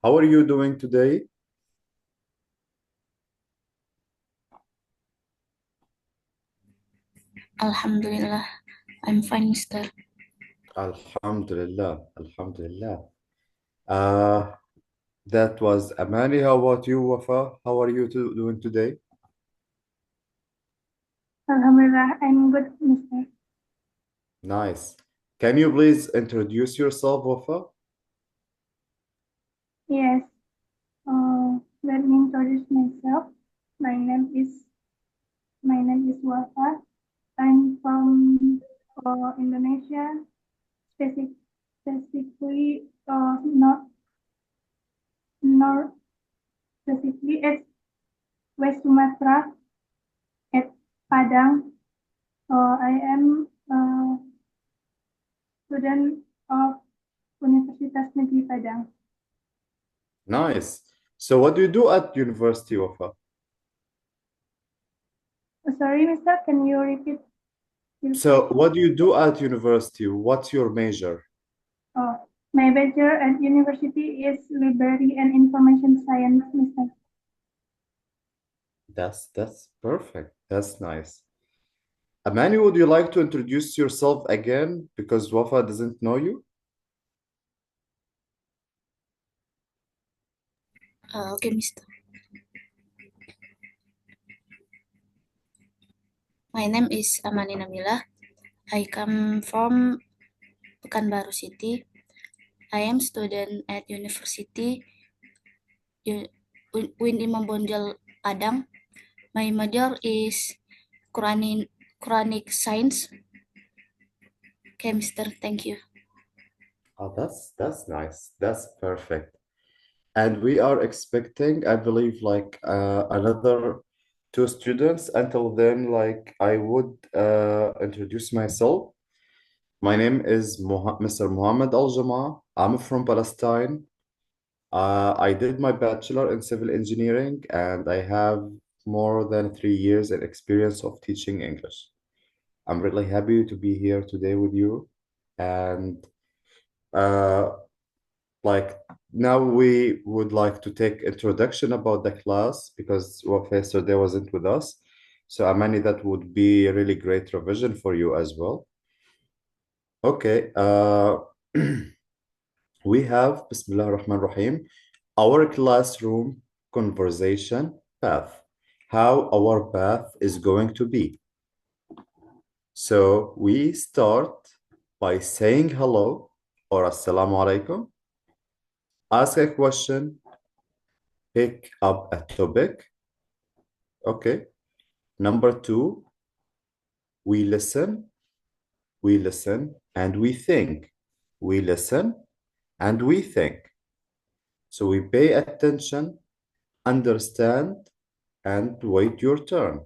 How are you doing today? Alhamdulillah, I'm fine, Mister. Alhamdulillah, Alhamdulillah. Uh, that was Amani. How about you, Wafa? How are you doing today? Alhamdulillah, I'm good, Mister. Nice. Can you please introduce yourself, Wafa? Yes, let me introduce myself. My name is my name is Wafa. I'm from Indonesia, specifically not specifically at West Sumatra at Padang. I am a student of Universitas Negeri Padang. Nice. So what do you do at university, Wafa? Sorry, Mister, can you repeat your So question? what do you do at university? What's your major? My major at university is library and information science, Mister. That's perfect. That's nice. Amani, would you like to introduce yourself again because Wafa doesn't know you? Okay, Mister. My name is Amani Namila. I come from Pekanbaru City. I am student at University Win Imam Bonjol Padang. My major is Quranic Science. Okay, Mister. Thank you. Oh, that's nice. That's perfect. And we are expecting, I believe, like another two students. Until then, like I would introduce myself. My name is Mr. Muhammad Al Jama. I'm from Palestine. I did my bachelor in civil engineering, and I have more than 3 years in experience of teaching English. I'm really happy to be here today with you. And uh, like now we would like to take introduction about the class because Professor there wasn't with us. So Amani, that would be a really great revision for you as well. Okay, we have Bismillah ar-Rahman ar-Rahim, our classroom conversation path, how our path is going to be. So we start by saying hello or assalamu alaikum, ask a question, pick up a topic. Okay. Number two, we listen, and we think. We listen and we think. So we pay attention, understand, and wait your turn.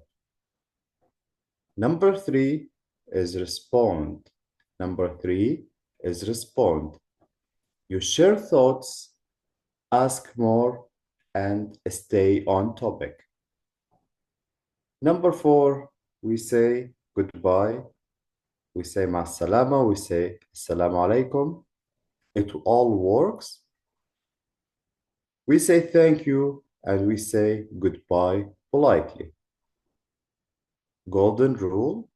Number three is respond. Number three is respond. You share thoughts, ask more, and stay on topic. Number four, we say goodbye, we say ma salama, we say assalamu alaikum. It all works. We say thank you and we say goodbye politely. Golden rule,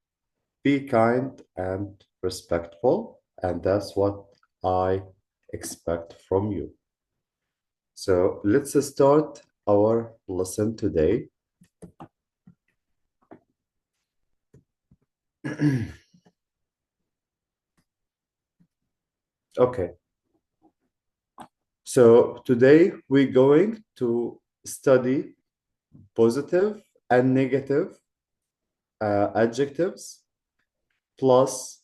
be kind and respectful, and that's what I expect from you. So let's start our lesson today. Okay, so today we're going to study positive and negative adjectives plus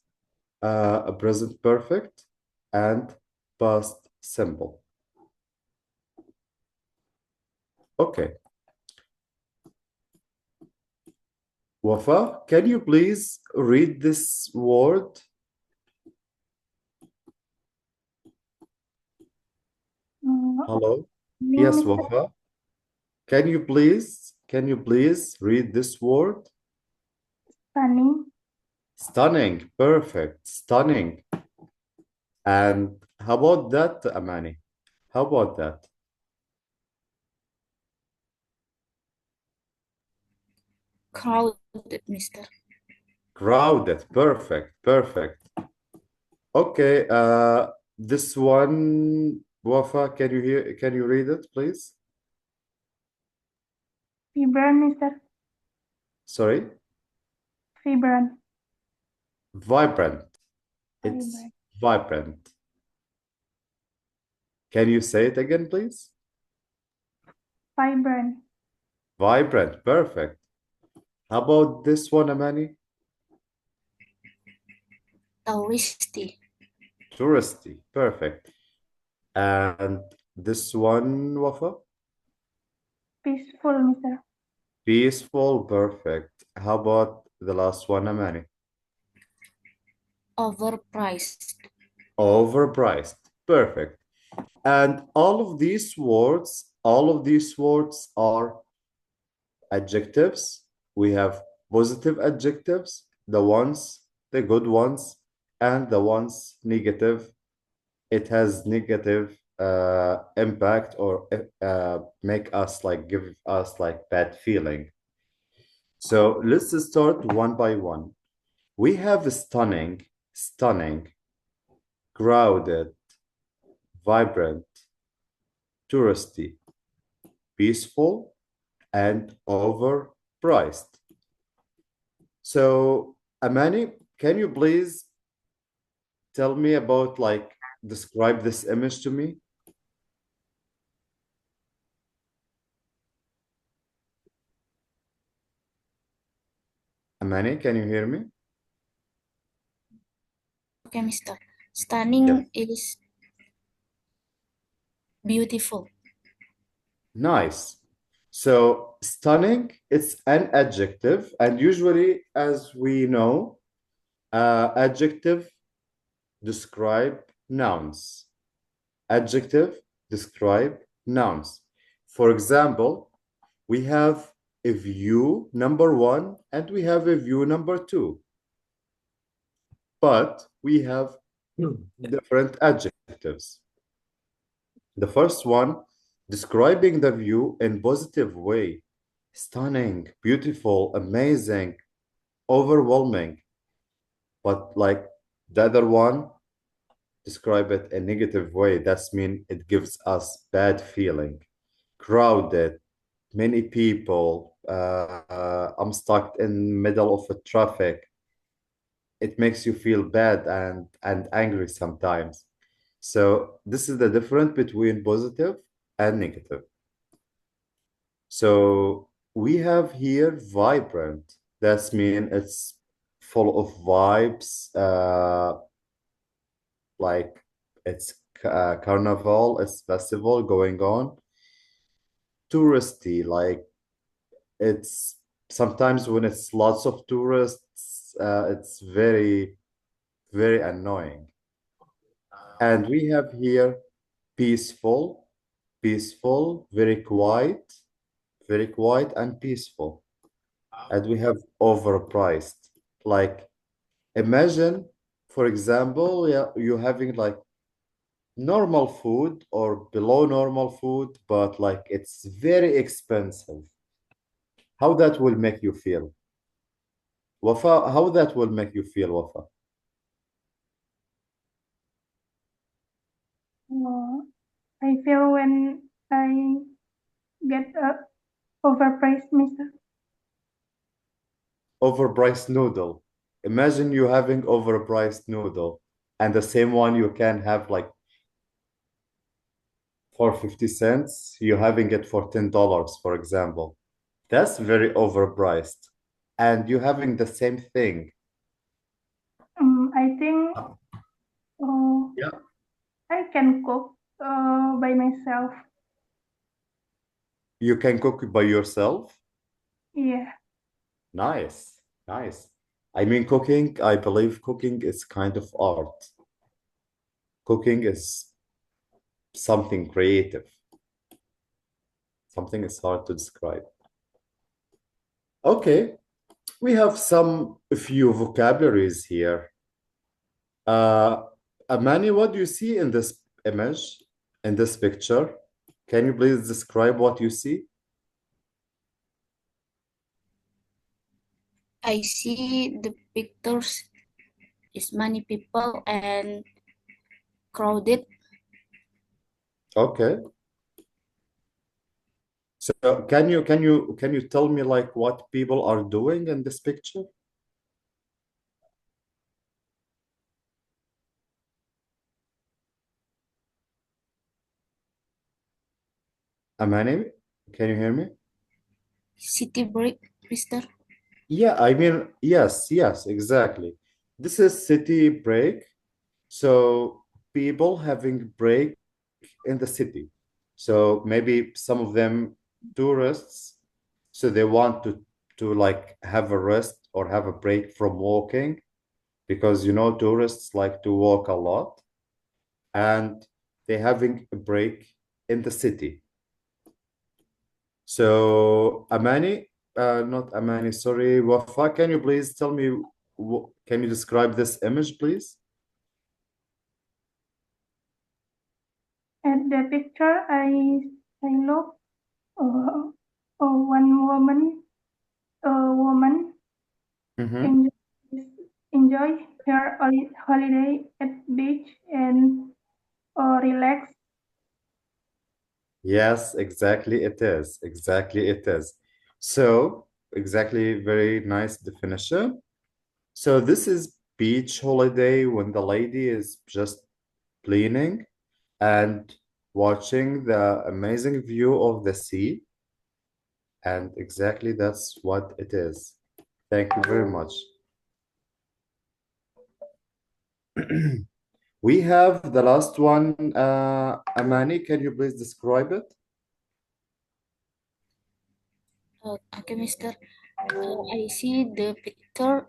a present perfect and past simple. Okay. Wafa, can you please read this word? Hello? Evening, Yes, Mister. Wafa. Can you please read this word? Sunny. Stunning. Perfect. Stunning. And how about that, Amani? How about that? Crowded, Mister. Crowded. Perfect. Perfect. Okay. This one, Wafa, can you read it, please? Vibrant, Mister. Sorry? Vibrant. Vibrant. It's vibrant. Can you say it again, please? Vibrant. Vibrant. Perfect. How about this one, Amani? Touristy. Touristy. Perfect. And this one, Wafa? Peaceful, Mister. Peaceful. Perfect. How about the last one, Amani? Overpriced. Overpriced. Perfect. And all of these words are adjectives. We have positive adjectives, the good ones, and the ones negative. It has negative impact or make us like give us like bad feeling. So let's start one by one. We have stunning, crowded, vibrant, touristy, peaceful, and overpriced. So, Amani, can you please tell me about like describe this image to me? Amani, can you hear me? Okay, Mister. Stunning is beautiful. Nice. So, stunning, it's an adjective, and usually, as we know, adjective describe nouns. Adjective describe nouns. For example, we have a view number one and we have a view number two, but we have different adjectives. The first one, describing the view in positive way, stunning, beautiful, amazing, overwhelming. But like the other one, describe it in negative way. That's mean it gives us bad feeling. Crowded, many people. I'm stuck in middle of a traffic. It makes you feel bad and angry sometimes. So this is the difference between positive and negative. So we have here vibrant. That's mean it's full of vibes. Like it's carnival, it's festival going on. Touristy, like it's sometimes when it's lots of tourists, it's very, very annoying. And we have here peaceful, very quiet and peaceful. And we have overpriced. Like imagine, for example, yeah, you having like normal food or below normal food, but like it's very expensive. How that will make you feel? Wafa, how that will make you feel, Wafa? I feel when I get overpriced, Mister. Overpriced noodle. Imagine you having overpriced noodle and the same one you can have like for 50 cents, you're having it for $10, for example. That's very overpriced. And you're having the same thing. I think Yeah. I can cook by myself. You can cook by yourself? Yeah. Nice, nice. I mean, cooking, I believe cooking is kind of art. Cooking is something creative. Something is hard to describe. Okay, we have a few vocabularies here. Amani, what do you see in this image, in this picture? Can you please describe what you see? I see the pictures is many people and crowded. Okay. So can you tell me like what people are doing in this picture? Amani, can you hear me? City break, Mister. Yeah, I mean, yes, exactly. This is city break. So people having break in the city. So maybe some of them tourists, so they want to like have a rest or have a break from walking because tourists like to walk a lot and they're having a break in the city. So Amani, not Amani, sorry, Wafa, can you please tell me, can you describe this image, please? At the picture, I look uh, one woman Mm-hmm. enjoy, enjoy her holiday at beach and relax. Yes, exactly it is. Exactly it is. So, exactly, very nice definition. So this is beach holiday when the lady is just cleaning and watching the amazing view of the sea. And exactly that's what it is. Thank you very much. We have the last one. Amani, can you please describe it? Okay, Mister. I see the picture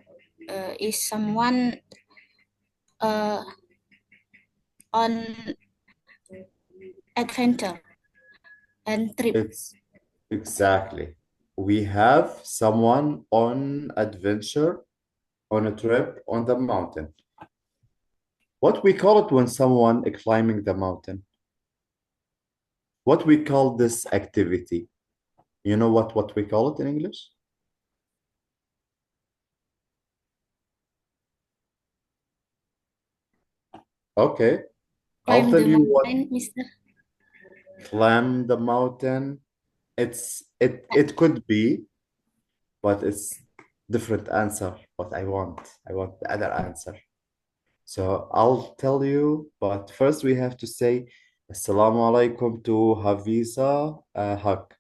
is someone uh, on adventure and trip. It's exactly. We have someone on adventure, on a trip on the mountain. What we call it when someone climbing the mountain? What we call this activity? You know what we call it in English? Okay, I'll Climb tell the you what mountain, Mister. climb the mountain. It could be, but it's different answer. What I want the other answer. So I'll tell you, but first we have to say Assalamu alaikum to Hafiza Haq.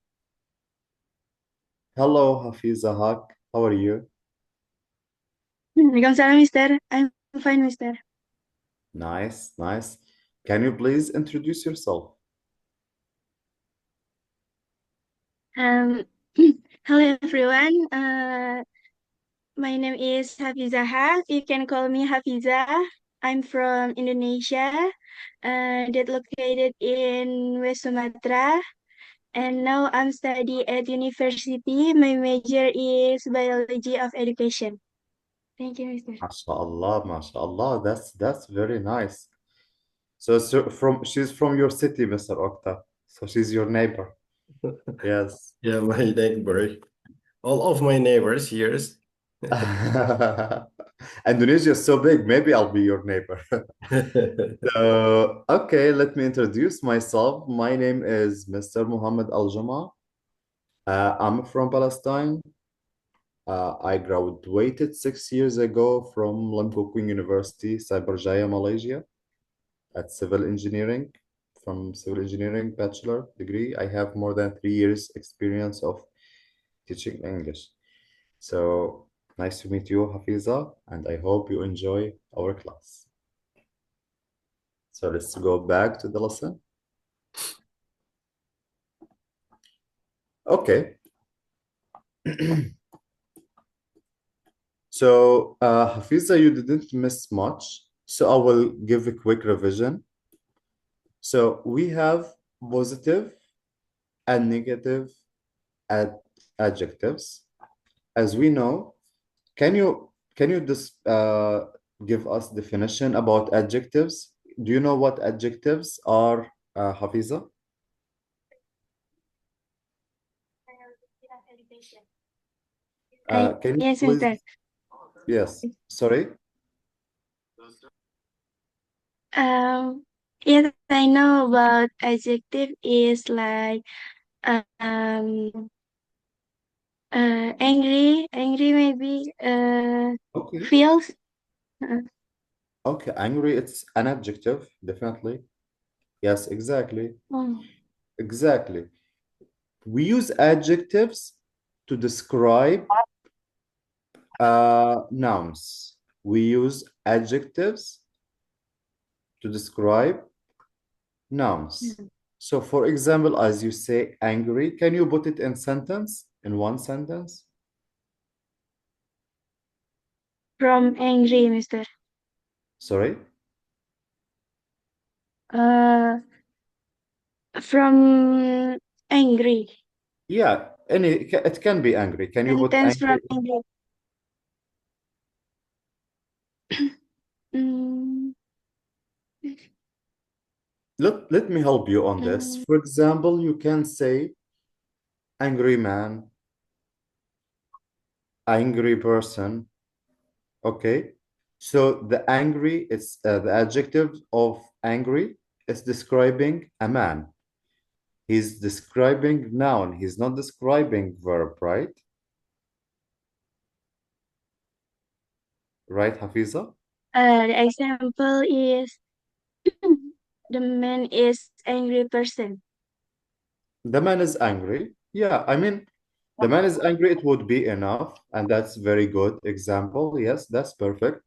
Hello, Hafiza Haq. How are you? Waalaikumsalam, Mister. I'm fine, Mister. Nice, nice. Can you please introduce yourself? Um, hello everyone. My name is Hafizaha. You can call me Hafiza. I'm from Indonesia, that located in West Sumatra, and now I'm studying at university. My major is biology of education. Thank you, Mister. MashaAllah, MashaAllah. That's very nice. So she's from your city, Mr. Okta. So she's your neighbor. Yes. Yeah, my neighbor. All of my neighbors here. Indonesia is so big. Maybe I'll be your neighbor. Okay, let me introduce myself. My name is Mr. Muhammad Al Jama. I'm from Palestine. I graduated 6 years ago from Lamkokong University, Cyberjaya, Malaysia, at civil engineering. From civil engineering bachelor degree, I have more than 3 years experience of teaching English. So nice to meet you, Hafiza, and I hope you enjoy our class. So let's go back to the lesson. Okay. So, Hafiza, you didn't miss much. So I will give a quick revision. So we have positive and negative ad adjectives. As we know, can you just give us definition about adjectives? Do you know what adjectives are, Hafiza? Can you Yes, please? Mr. Yes, sorry. Yes, I know about adjective is like um angry maybe Okay. feels. Uh, Okay, angry, it's an adjective, definitely. Yes, exactly. oh, Exactly. We use adjectives to describe nouns. We use adjectives to describe nouns. mm. So, for example, as you say angry, can you put it in sentence, in one sentence? From angry, Mr. Sorry? Uh, from angry. Yeah, it can be angry. Can you put Sentence from angry? angry. Mm, Let me help you on this. mm, For example, you can say angry man, angry person. Okay. So the angry is the adjective of angry is describing a man. He's describing noun. He's not describing verb, right? Right, Hafiza? the example is the man is angry person. The man is angry. Yeah, I mean, the man is angry, it would be enough. And that's very good example. Yes, that's perfect.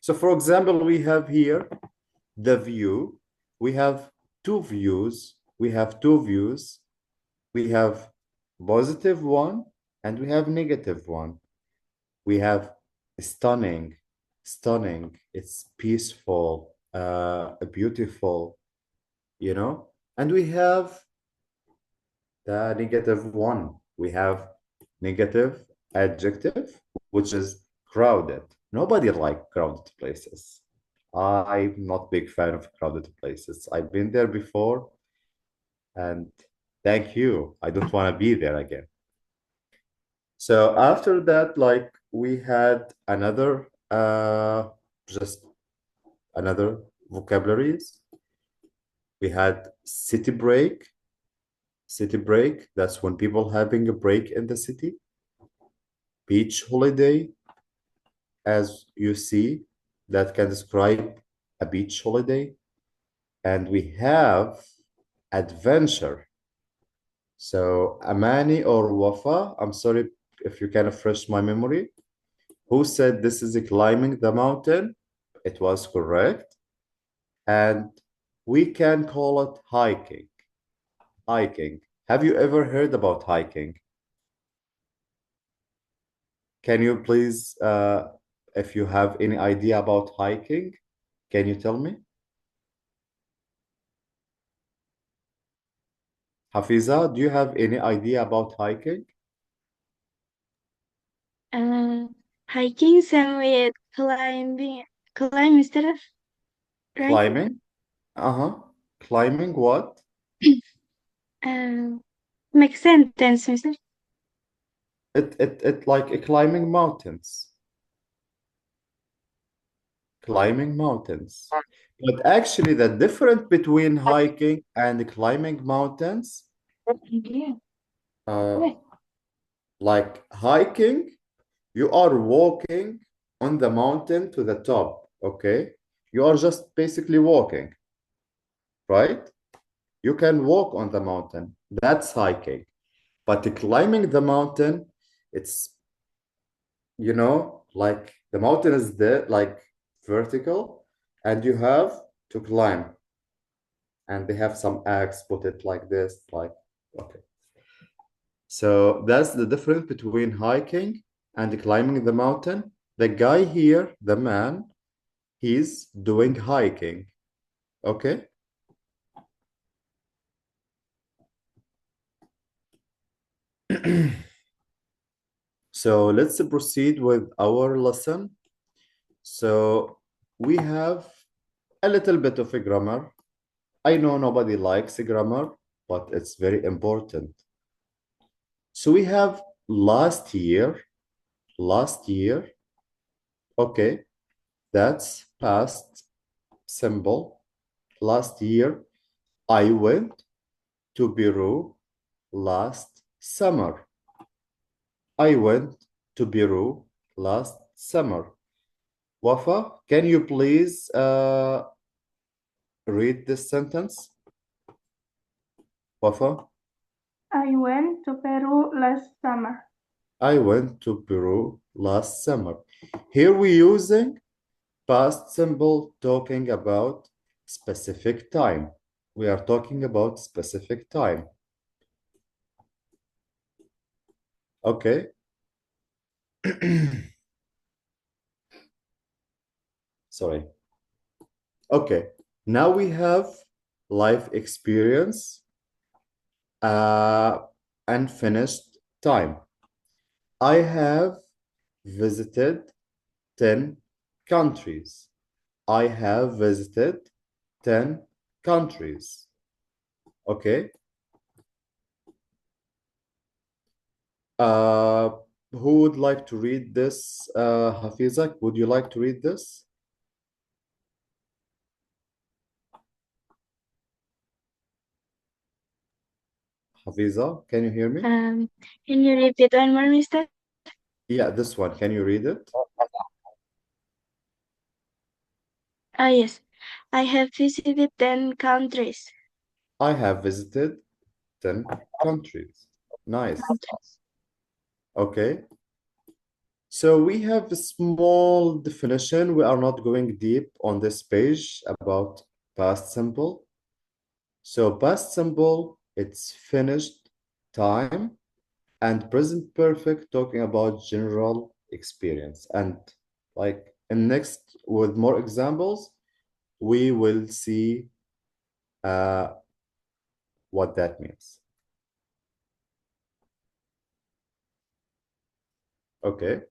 So for example, we have here the view. We have two views. We have two views. We have positive one and we have negative one. We have stunning, stunning. It's peaceful, beautiful, you know. And we have the negative one. We have negative adjective, which is crowded. Nobody like crowded places. I'm not big fan of crowded places. I've been there before, and thank you. I don't want to be there again. So after that, like we had another just another vocabularies. We had city break. City break, that's when people having a break in the city. Beach holiday, as you see, that can describe a beach holiday. And we have adventure. So Amani or Wafa, I'm sorry if you can refresh my memory. Who said this is climbing the mountain? It was correct. And we can call it hiking. Hiking. Have you ever heard about hiking? Can you please, if you have any idea about hiking, can you tell me? Hafiza, do you have any idea about hiking? Uh, hiking same with climb, Mr. Right? Climbing? Uh-huh. Climbing what? Um, make sentence, Mr. It like climbing mountains. Climbing mountains. But actually, the difference between hiking and climbing mountains, uh, like hiking, you are walking on the mountain to the top, okay? You are just basically walking, right? You can walk on the mountain. That's hiking. But climbing the mountain, it's, like the mountain is there, like vertical, and you have to climb. And they have some axe, put it like this, like, okay. So that's the difference between hiking and climbing the mountain. The guy here, the man, he's doing hiking, okay? So let's proceed with our lesson. So we have a little bit of a grammar. I know nobody likes grammar, but it's very important. So we have last year, last year. Okay, that's past simple. Last year, I went to Peru last summer. I went to Peru last summer. Wafa, can you please read this sentence? Wafa? I went to Peru last summer. I went to Peru last summer. Here we're using past simple talking about specific time. We are talking about specific time. Okay. Sorry. Okay. Now we have life experience and finished time. I have visited 10 countries. I have visited 10 countries. Okay. Who would like to read this? Hafizak, would you like to read this? Hafiza, can you hear me? Can you repeat one more, Mister? Yeah, this one. Can you read it? Ah, yes. I have visited 10 countries. I have visited 10 countries. Nice. Okay. So we have a small definition. We are not going deep on this page about past simple. So past simple, it's finished time, and present perfect talking about general experience. And like in next with more examples, we will see what that means. Okay.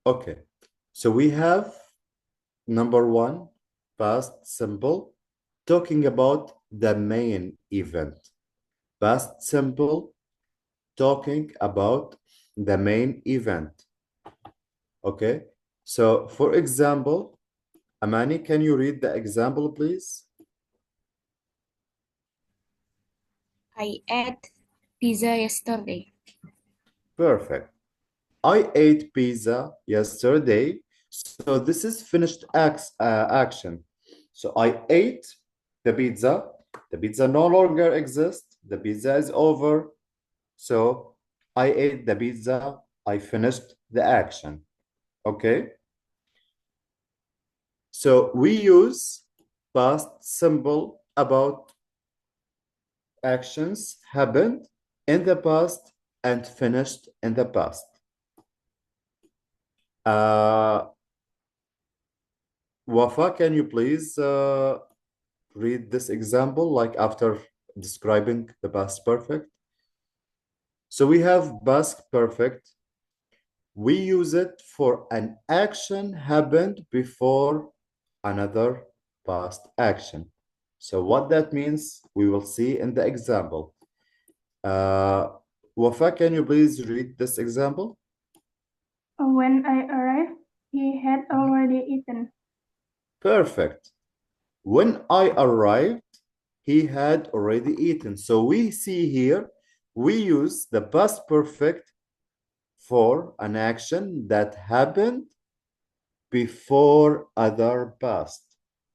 Okay. So we have number one, past simple, talking about the main event. Past simple, talking about the main event. Okay. So for example, Amani, can you read the example, please? I ate pizza yesterday. Perfect. I ate pizza yesterday. So this is finished action. So I ate the pizza. The pizza no longer exists. The pizza is over. So I ate the pizza. I finished the action. Okay. So we use past simple about actions happened in the past and finished in the past. Wafa, can you please read this example, like after describing the past perfect? So we have past perfect. We use it for an action happened before another past action. So what that means, we will see in the example. Wafa, can you please read this example? When I arrived, he had already eaten. Perfect. When I arrived, he had already eaten. So we see here, we use the past perfect for an action that happened before other past.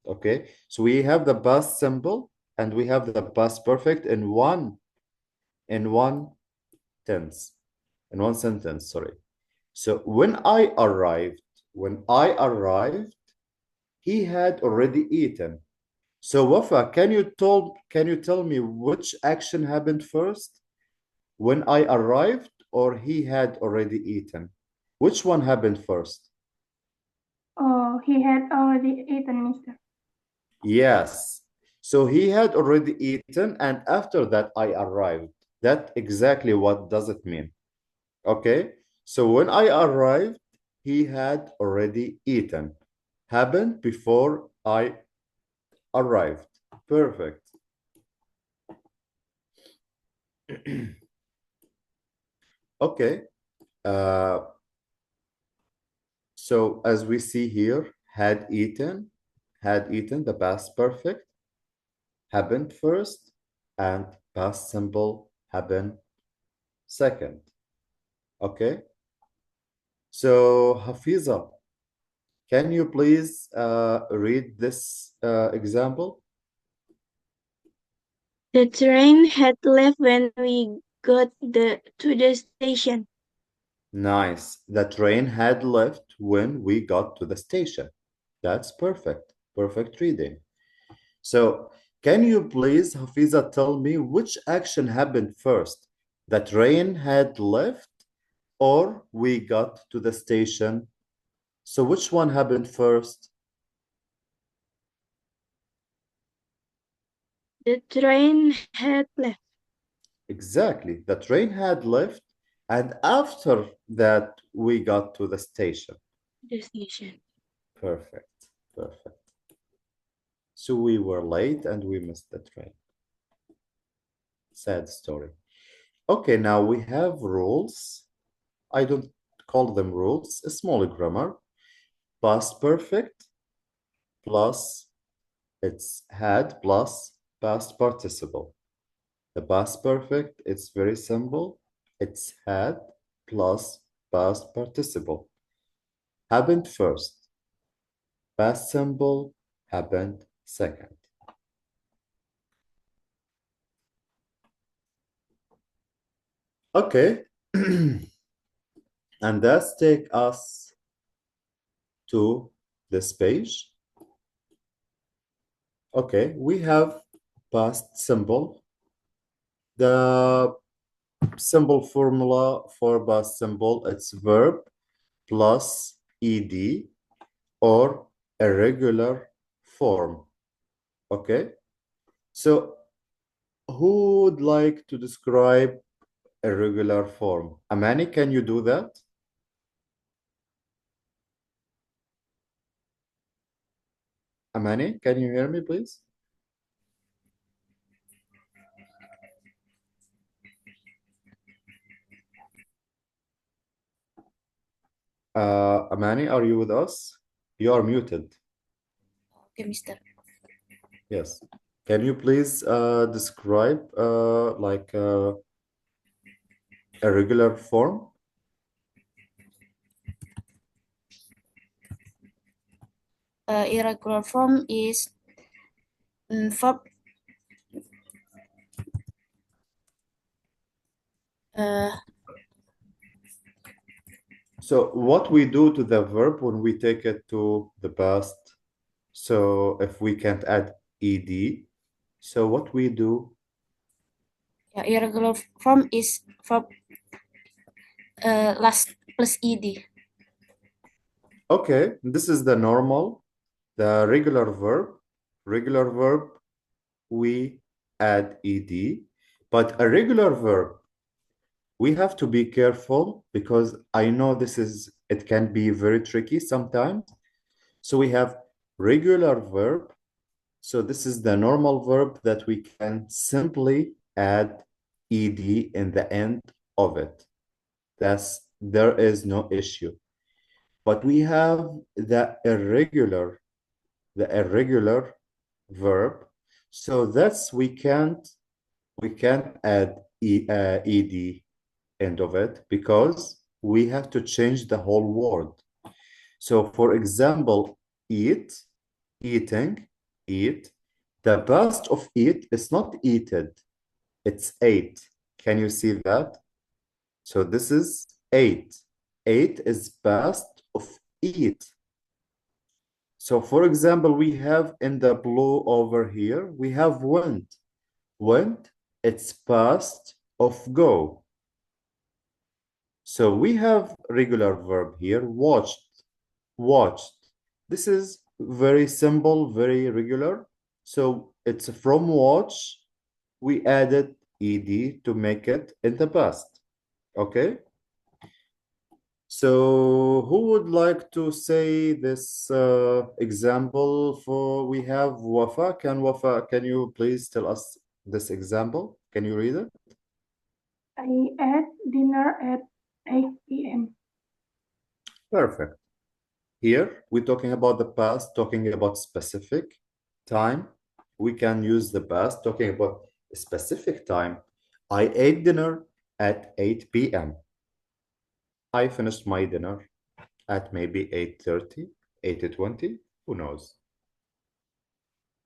Okay, so we have the past simple and we have the past perfect in one tense, in one sentence, sorry. So when I arrived, he had already eaten. So Wafa, can you tell me which action happened first? When I arrived or he had already eaten? Which one happened first? Oh, he had already eaten, Mister. Yes. So he had already eaten, and after that I arrived. That exactly what does it mean? Okay. So when I arrived, he had already eaten. Happened before I arrived. Perfect. Okay. So as we see here, had eaten, the past perfect, happened first, and past simple happened second. Okay. So Hafiza, can you please read this example? The train had left when we got to the station. Nice. The train had left when we got to the station. That's perfect. Perfect reading. So, can you please, Hafiza, tell me which action happened first? The train had left or we got to the station? So, which one happened first? The train had left Exactly. The train had left, and after that, we got to the station. the station. Perfect. Perfect. So, we were late and we missed the train. Sad story. Okay, now we have rules. I don't call them rules, a small grammar. Past perfect plus it's had plus past participle. The past perfect, it's very simple. It's had plus past participle. Happened first. Past simple happened second. Okay. And that's take us to this page. Okay, we have past simple. The simple formula for past simple, it's verb plus ed or irregular form. Okay, so who would like to describe irregular form? Amani, can you do that? Amani, can you hear me, please? Amani, are you with us? You are muted. Okay, Mister. Yes. Can you please describe irregular form? Irregular form is verb So what we do to the verb when we take it to the past? So if we can't add ed, so what we do? irregular form is verb last plus ed. Okay, this is the normal, the regular verb. Regular verb, we add ed, but a regular verb, we have to be careful because I know it can be very tricky sometimes. So we have regular verb. So this is the normal verb that we can simply add ed in the end of it. There is no issue. But we have the irregular verb. So we can't add ed end of it because we have to change the whole word. So for example, eat, eating, eat. The past of eat is not eaten, it's ate. Can you see that? So this is ate. Ate is past of eat. So for example, we have in the blue over here, we have went. Went, it's past of go. So we have regular verb here, watched, watched. This is very simple, very regular. So it's from watch, we added ed to make it in the past. Okay? So who would like to say this example for we have Wafa? Can you please tell us this example? Can you read it? I ate dinner at 8 p.m. Perfect. Here, we're talking about the past, talking about specific time. We can use the past, talking about a specific time. I ate dinner at 8 p.m. I finished my dinner at maybe 8:30, 8:20, who knows?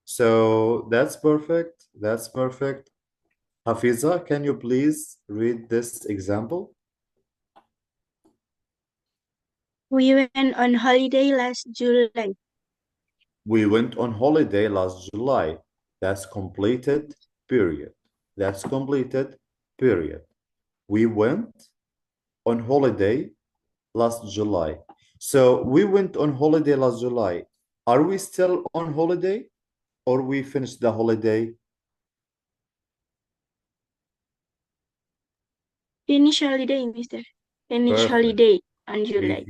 So that's perfect. That's perfect. Hafiza, can you please read this example? We went on holiday last July. We went on holiday last July. That's completed, period. That's completed, period. We went on holiday last July. So we went on holiday last July. Are we still on holiday or we finished the holiday? Finish holiday, Mister. Finish Perfect. holiday on July.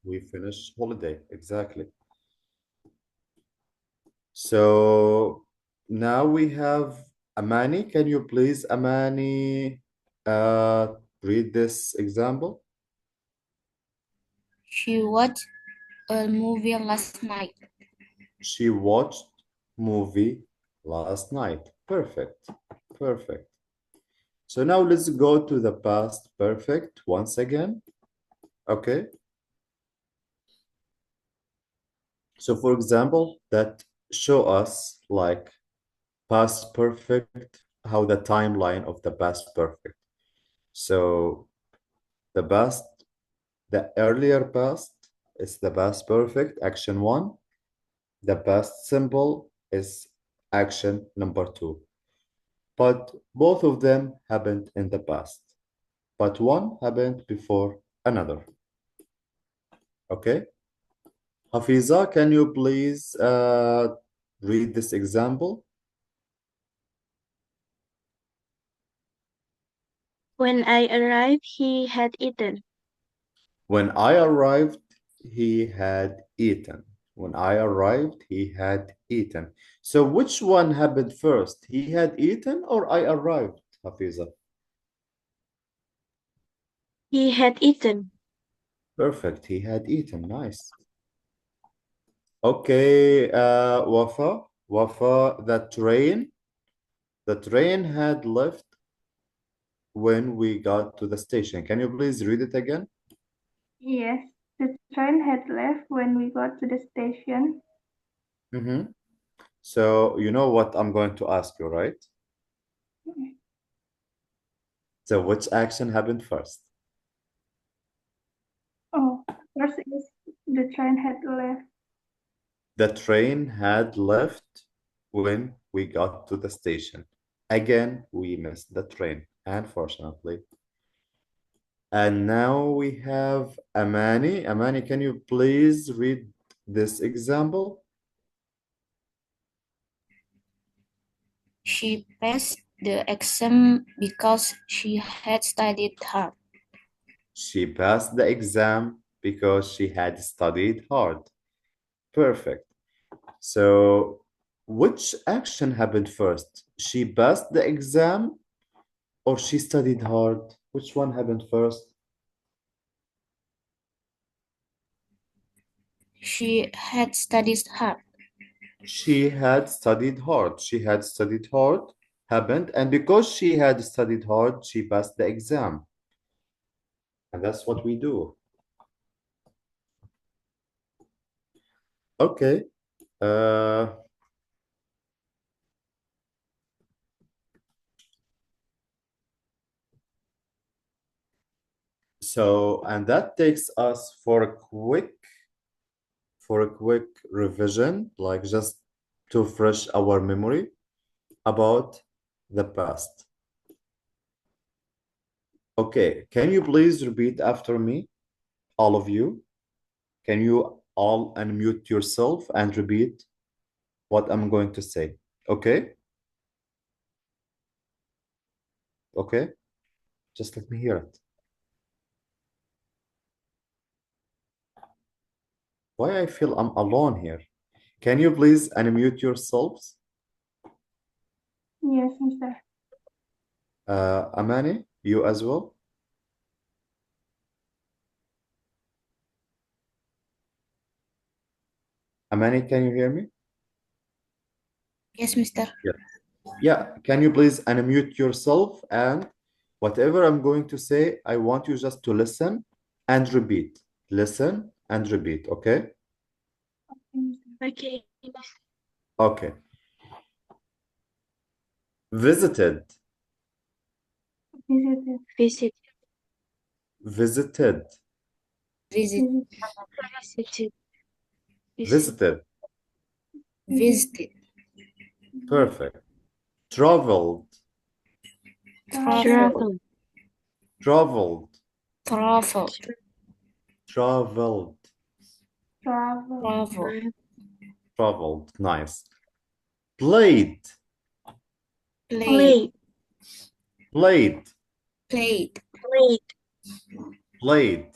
We finish holiday, exactly. So now we have Amani. Can you please, Amani, read this example? She watched a movie last night. She watched movie last night. Perfect. Perfect. So now let's go to the past perfect once again. Okay. So for example, that show us like past perfect, how the timeline of the past perfect. So the past, the earlier past is the past perfect, action one. The past simple is action number two. But both of them happened in the past. But one happened before another. Okay? Hafiza, can you please read this example? When I arrived, he had eaten. When I arrived, he had eaten. When I arrived, he had eaten. So which one happened first? He had eaten or I arrived, Hafiza? He had eaten. Perfect. He had eaten. Nice. Okay, Wafa. Wafa, the train had left when we got to the station. Can you please read it again? Yes, the train had left when we got to the station. Mm-hmm. So you know what I'm going to ask you, right? So which action happened first? Oh, first is the train had left. The train had left when we got to the station. Again, we missed the train, unfortunately. And now we have Amani. Amani, can you please read this example? She passed the exam because she had studied hard. She passed the exam because she had studied hard. Perfect. So, which action happened first? She passed the exam or she studied hard? Which one happened first? She had studied hard. She had studied hard. She had studied hard happened, and because she had studied hard, she passed the exam. And that's what we do. Okay. Uh, so, and that takes us for a quick revision, like just to fresh our memory about the past. Okay, can you please repeat after me, all of you? Can you all unmute yourself and repeat what I'm going to say? Okay? Okay? Just let me hear it. Why I feel I'm alone here? Can you please unmute yourselves? Yes, Mister. Amani, you as well? Amani, can you hear me? Yes, Mister. Yeah. Yeah, can you please unmute yourself, and whatever I'm going to say, I want you just to listen and repeat. Listen and repeat, okay? Okay. Okay. Visited, Visited. Visit. visited, Visit. Visited. visited. Visited. Perfect. Traveled, Travel. Travel. traveled, Travel. traveled, Travel. Travel. traveled. Nice. Played, Play. played, Played. Played. played.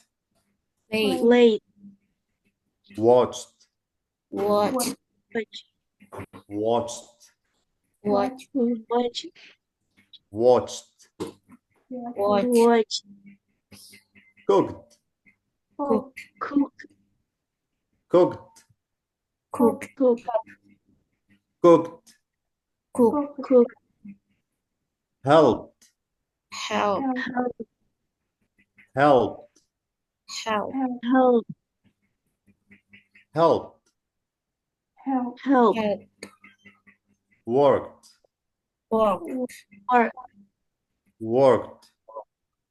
Play. Played. Watched, Watch. Watch. watched, Watch. Watch. watched. Watch. Watch. Cooked, Cook. Cook. cooked, Cook. Cook. cooked. Cook. Cook. Helped, Help. Help. helped, Help. Help. Help. helped. Help. Help. Help. Worked, Work. Work. worked.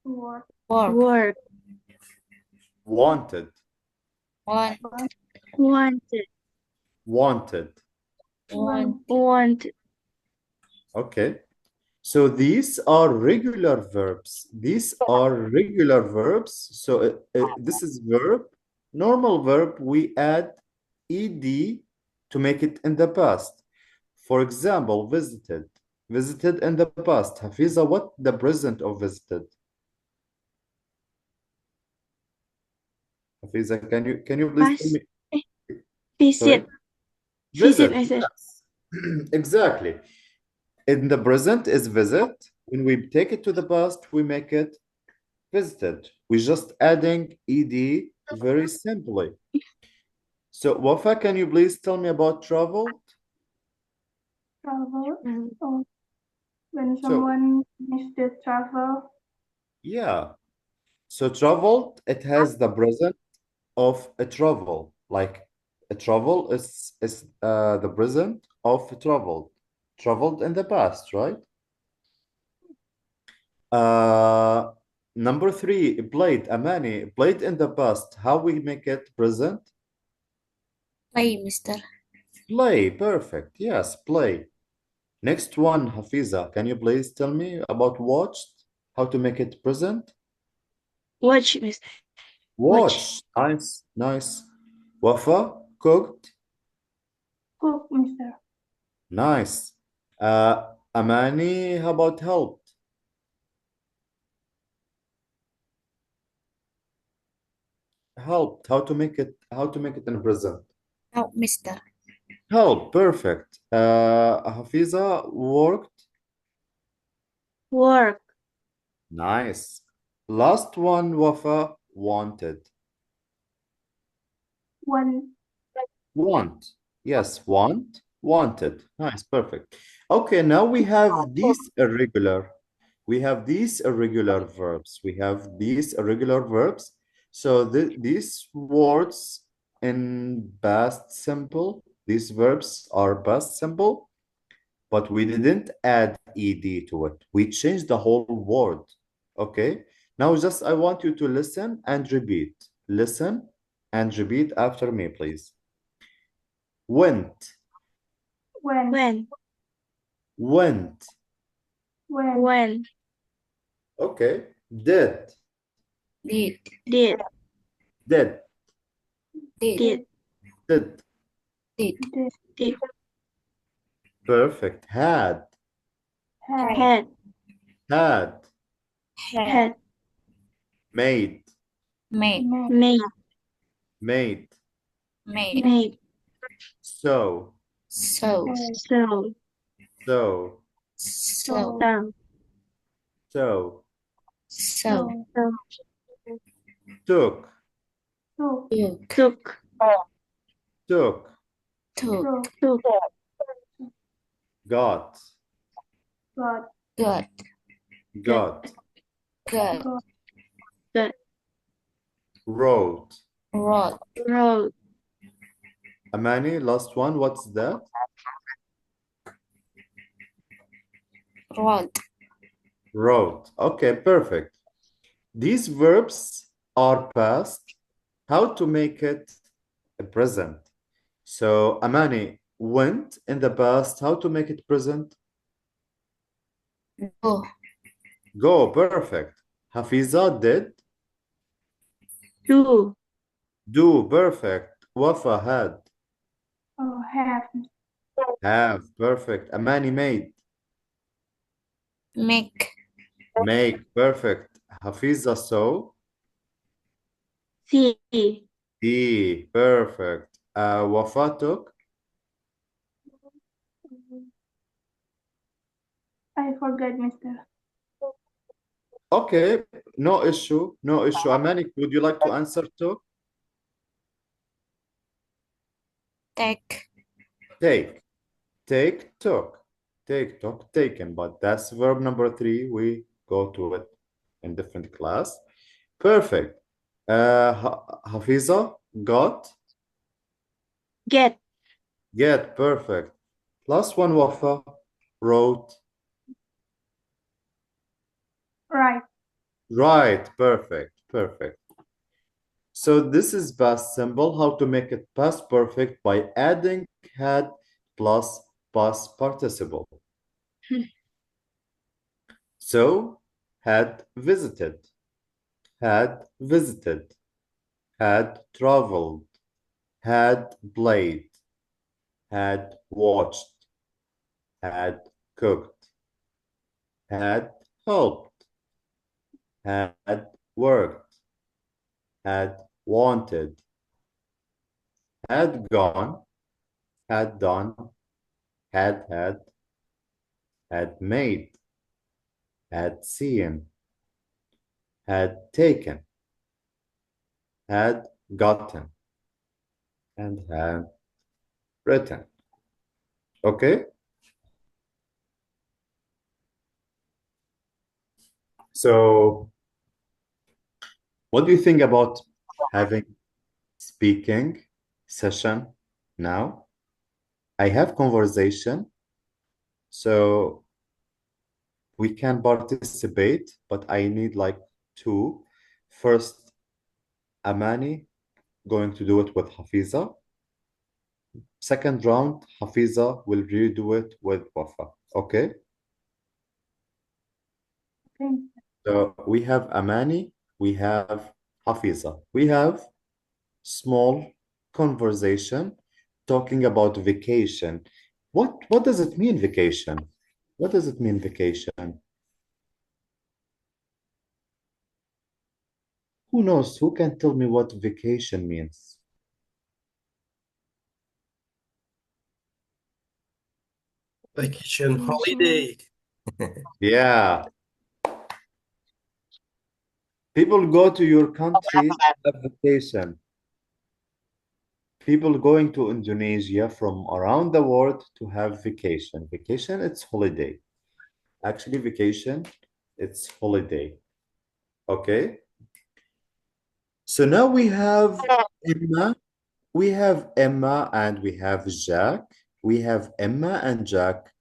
Work. Work. Work. Wanted, Want. Wanted. wanted. Want. Want. Okay. So these are regular verbs. These are regular verbs. So this is verb, normal verb. We add ed to make it in the past. For example, visited. Visited in the past. Hafiza, what the present of visited? Hafiza, can you please tell Past. me? Visit. Sorry? Visit, Visit, I said. yes. Exactly. In the present is visit. When we take it to the past, we make it visited. We're just adding ed very simply. So, Wafa, can you please tell me about travel? Travel. Mm. Oh, when So, someone finishes the travel. yeah. So, traveled, it has the present of a travel. Like a travel is the present of traveled. Traveled in the past, right? Uh, Number 3, played. Amani, played in the past. How we make it present? Play, Mister. Play, perfect. Yes, play. Next one, Hafiza, can you please tell me about watched? How to make it present? Watch, miss. Watch. Nice, nice. Wafa, cooked. Cook, Mister. Nice. Amani, how about helped? Helped. How to make it in present? Help, Mister. Help, perfect. Hafiza, worked. Work. Nice. Last one, Wafa, wanted. One. Want. Yes, want, wanted. Nice, perfect. Okay, now we have these irregular. We have these irregular verbs. We have these irregular verbs. So these words in past simple, these verbs are past simple, but we didn't add ed to it. We changed the whole word. Okay? Now just I want you to listen and repeat. Listen and repeat after me, please. Went, When. When. went. When. When. Okay. Did, Did. Did. did, Did. Did. did. Did. Did. Did. Perfect. Had, Had. Had. had. Had. Had. Made, Made. Made. made. Made. Made. So, So. So. so, So. So. so. So. So. Took, Took. Took. Took. took. Took. took, got, got, Got. got, Got. got, wrote. Wrote. Road. Amani, last one, what's that? Wrote. Wrote. Okay, perfect. These verbs are past. How to make it a present? So, Amani, went in the past, how to make it present? Go. Go, perfect. Hafiza did. Do. Do, perfect. Wafa had. have, Perfect. Amani made. Make. Make, perfect. Hafiza saw. See. See, perfect. Wafa took. I forgot, mister. Okay, no issue, no issue. Amani, would you like to answer took? Take. Take. Take, took. Take, took, taken. But that's verb number 3. We go to it in different class. Perfect. Hafiza, got. Get. Get, perfect. Last one, Wafa, wrote. Right, Right, perfect, perfect. So this is past simple. How to make it past perfect by adding had plus past participle. So had visited, had visited, had traveled, had played, had watched, had cooked, had helped, had worked, had wanted, had gone, had done, had made, had seen, had taken, had gotten, and had written. Okay? So, what do you think about having speaking session now? I have conversation, so we can participate, but I need like two. First, Amani going to do it with Hafiza. Second round, Hafiza will redo it with Wafa. Okay? okay. So we have Amani, we have Hafiza. We have small conversation talking about vacation. What does it mean, vacation? What does it mean, vacation? Who knows? Who can tell me what vacation means? Vacation Vacation. holiday. Yeah. People go to your country on vacation. People going to Indonesia from around the world to have vacation. Vacation, it's holiday. Actually, vacation, it's holiday. Okay. So now we have Emma. We have Emma and we have Jack. We have Emma and Jack.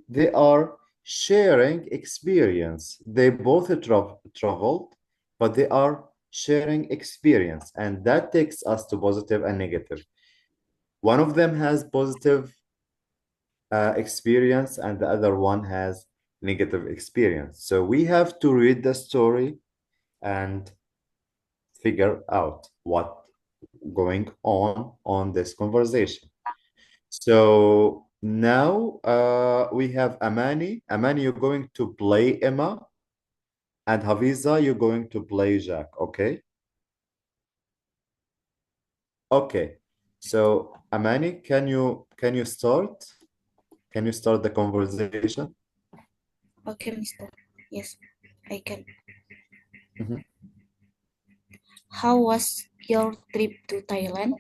They are sharing experience. They both traveled, but they are sharing experience. And that takes us to positive and negative. One of them has positive experience and the other one has negative experience. So we have to read the story and figure out what going on this conversation. So now we have Amani. Amani, you're going to play Emma, and Hafiza, you're going to play Jack, okay? Okay. So Amani, can you start? Can you start the conversation? Okay, Mister. Yes, I can. Mhm. How was your trip to Thailand?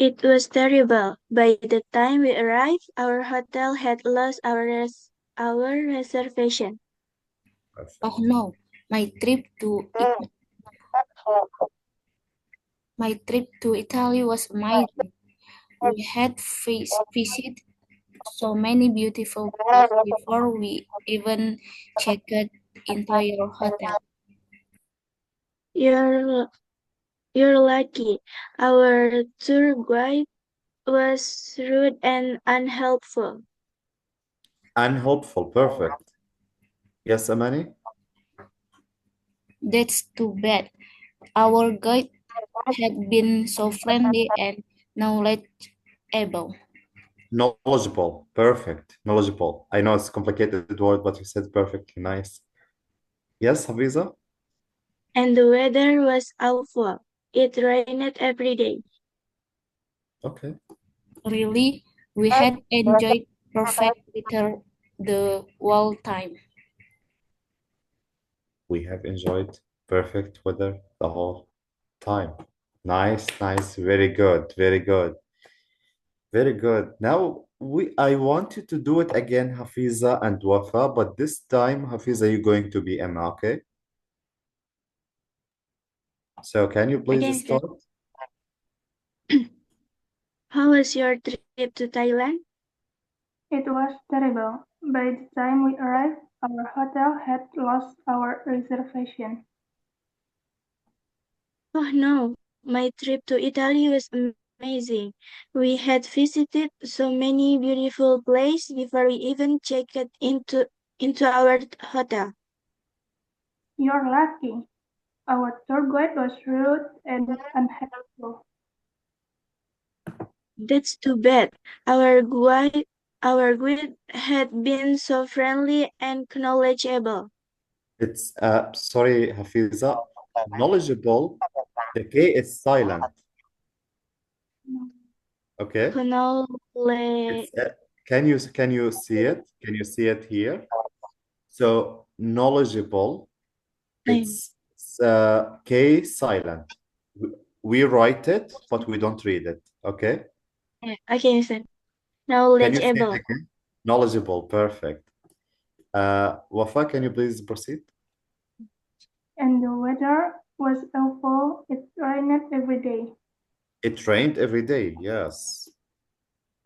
It was terrible. By the time we arrived, our hotel had lost our reservation. Perfect. Oh no, my trip to Italy was amazing. We had visited so many beautiful places before we even checked into your hotel. You're you're lucky. Our tour guide was rude and unhelpful. Unhelpful, perfect. Yes, Amani? That's too bad. Our guide had been so friendly and knowledgeable. Knowledgeable, perfect. Knowledgeable. I know it's a complicated word, but you said perfectly nice. Yes, Hafiza? And the weather was awful. It rained every day. Okay. Really, we had enjoyed perfect weather the whole time. We have enjoyed perfect weather the whole time. Nice, nice. Very good, very good. Very good. Now I want you to do it again, Hafiza and Wafa, but this time, Hafiza, you're going to be Emma, okay? So can you please Okay, sir. start? How was your trip to Thailand? It was terrible. By the time we arrived, our hotel had lost our reservation. Oh no, my trip to Italy was amazing. We had visited so many beautiful places before we even checked into our hotel. You're lucky. Our tour guide was rude and unhelpful. That's too bad. Our guide had been so friendly and knowledgeable. It's sorry, Hafiza. Knowledgeable. The K is silent. Okay. Knowledge. It's can you see it? Can you see it here? So knowledgeable. It's K silent. We write it, but we don't read it. Okay. Okay, sir. Can you say it Knowledgeable. again? Knowledgeable. Perfect. Wafa, can you please proceed? And the weather was awful. It rained every day. It rained every day. Yes.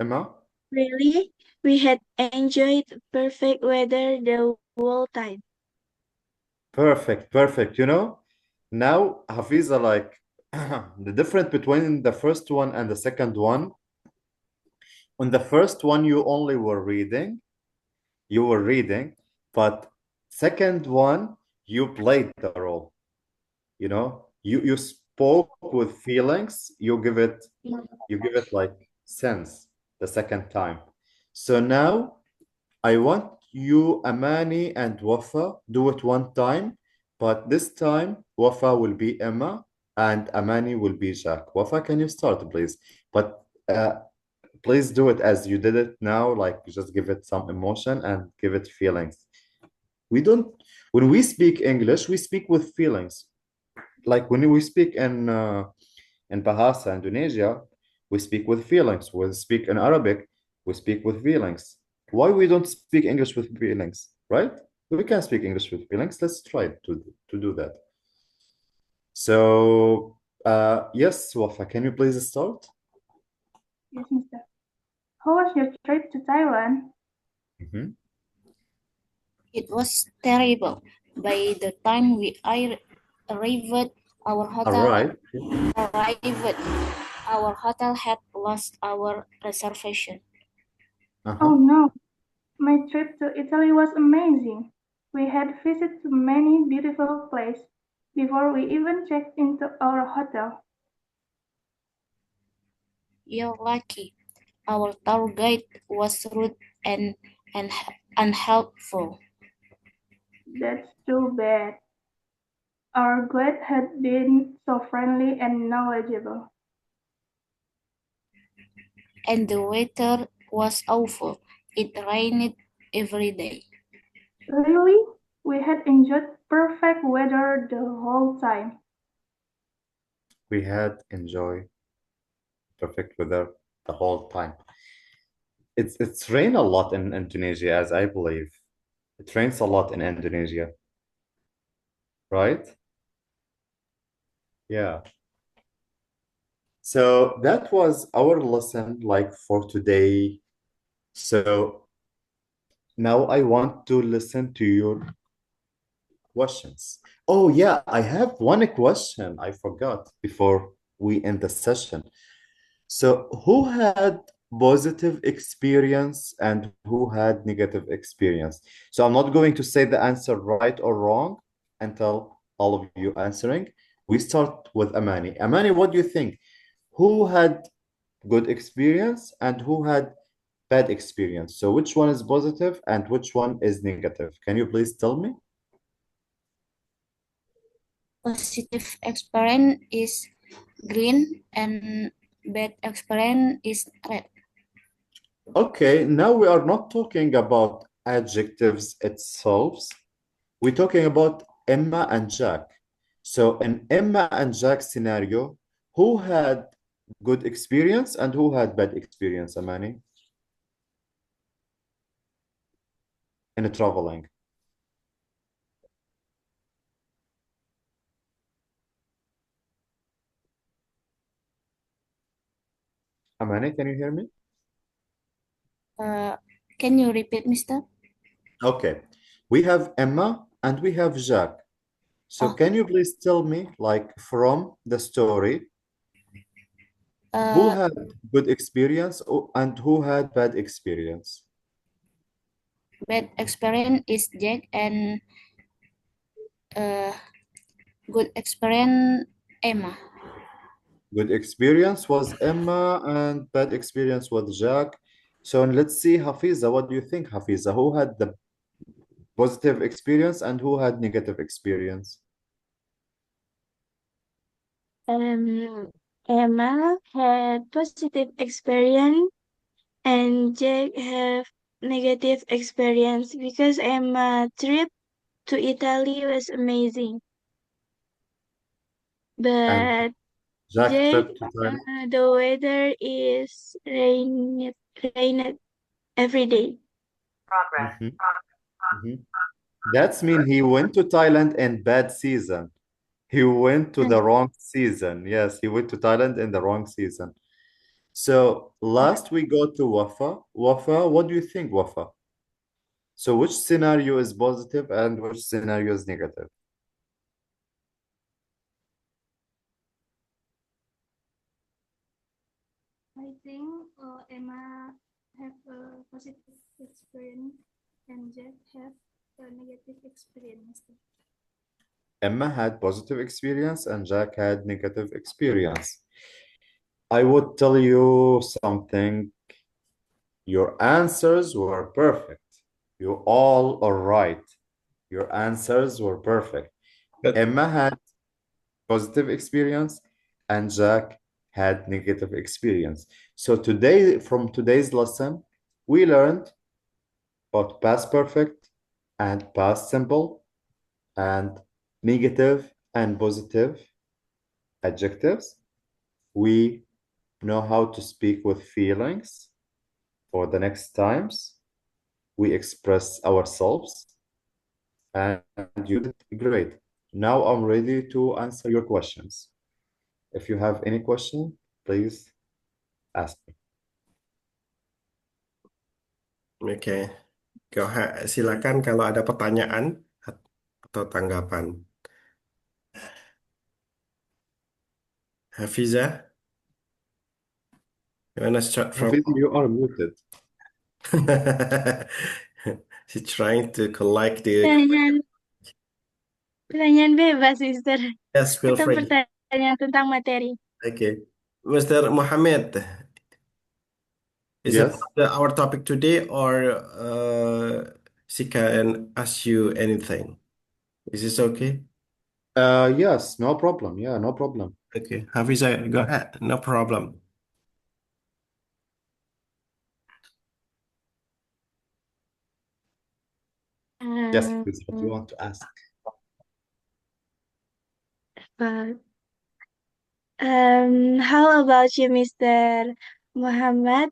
Emma? Really? We had enjoyed perfect weather the whole time. Perfect. Perfect. You know, now Hafiza, like the difference between the first one and the second one. On the first one, you only were reading. You were reading, but second one, you played the role. You know, you spoke with feelings. You give it like sense the second time. So now I want you, Amani and Wafa, do it one time, but this time Wafa will be Emma and Amani will be Jack. Wafa, can you start, please? But please do it as you did it now, like just give it some emotion and give it feelings. We don't, when we speak English, we speak with feelings. Like when we speak in Bahasa, Indonesia, we speak with feelings. We speak in Arabic, we speak with feelings. Why we don't speak English with feelings, right? We can speak English with feelings. Let's try to do that. So, yes, Wafa, can you please start? Yes, mister. How was your trip to Thailand? Mhm. It was terrible. By the time we arrived, our All hotel right. arrived, our hotel had lost our reservation. Oh Uh-huh. no, my trip to Italy was amazing. We had visited many beautiful places before we even checked into our hotel. You're lucky. Our tour guide was rude and unhelpful. That's too bad. Our guide had been so friendly and knowledgeable. And the weather was awful. It rained every day. Really, we had enjoyed perfect weather the whole time. We had enjoy perfect weather the whole time. It's rain a lot in Indonesia, as I believe. It rains a lot in Indonesia, right? Yeah. So that was our lesson like for today. So now I want to listen to your questions. Oh yeah, I have one question I forgot before we end the session. So who had positive experience and who had negative experience? So I'm not going to say the answer right or wrong until all of you answering. We start with Amani. Amani, what do you think? Who had good experience and who had bad experience? So which one is positive and which one is negative? Can you please tell me? Positive experience is green and bad experience is red. Okay, now we are not talking about adjectives itself. We're talking about Emma and Jack. So in Emma and Jack scenario, who had good experience and who had bad experience, Amani, in traveling? Amani, can you hear me? Can you repeat, Mister? Okay, we have Emma and we have Jack. So Oh, can you please tell me, like from the story, who uh, had good experience and who had bad experience? bad experience is Jack and uh, good experience Emma. Good experience was Emma and bad experience was Jack. So let's see, Hafiza, what do you think, Hafiza? Who had the positive experience and who had negative experience? Emma had positive experience and Jack have negative experience because Emma trip to Italy was amazing. And But Jack Jack, trip to Thailand. the weather is rained every day. Mhm, mhm. That's mean he went to Thailand in bad season. He went to the wrong season. Yes, he went to Thailand in the wrong season. So last we go to Wafa. Wafa, what do you think, Wafa? So which scenario is positive and which scenario is negative? I think Emma have a positive experience and Jack have a negative experience. Emma had positive experience and Jack had negative experience. I would tell you something. Your answers were perfect. You all are right. Your answers were perfect. But Emma had positive experience and Jack had negative experience. So today, from today's lesson, we learned about past perfect and past simple and negative and positive adjectives. We know how to speak with feelings for the next times we express ourselves, and you did great. Now I'm ready to answer your questions. If you have any question, please ask me. oke, silakan kalau ada pertanyaan atau tanggapan. Hafiza, you wanna start from? Hafiz, you are muted. She's trying to collect the. Pertanyaan, pertanyaan bebas, Mister. Yes, feel Atau free. pertanyaan tentang materi. Okay, Mr. Mohammed, is it Yes. our topic today, or she can ask you anything? Is this okay? Yes, no problem. Yeah, no problem. Okay, Hafiza, go ahead. No problem. Yes, Um, please, what you want to ask? uh, How about you, Mr. Muhammad?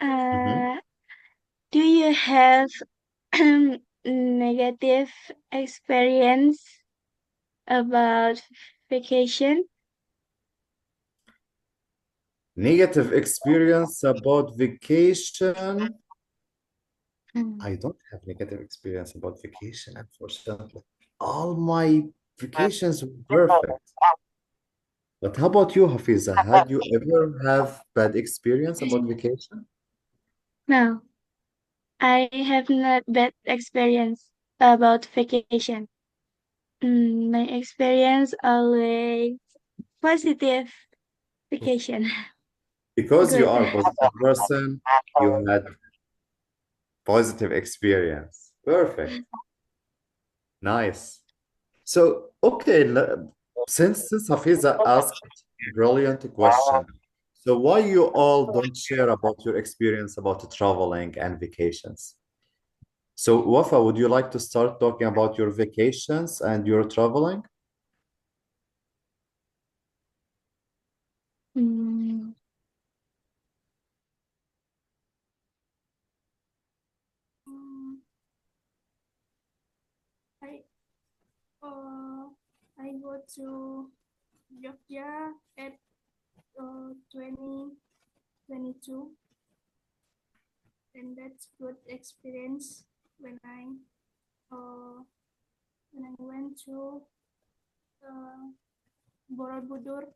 Mhm. Uh, do you have negative experience about vacation? Negative experience about vacation. Mm. I don't have negative experience about vacation, unfortunately. All my vacations were perfect. But how about you, Hafiza? Had you ever have bad experience about vacation? No, I have not bad experience about vacation. My experience always positive vacation. Because you Good. are a positive person, you had positive experience. Perfect. Nice. So, okay, since Hafiza asked brilliant question, so why you all don't share about your experience about traveling and vacations? So, Wafa, would you like to start talking about your vacations and your traveling? Mm, Mm, I I go to Jogja at 2022, and that's good experience when uh, I went to uh, Borobudur.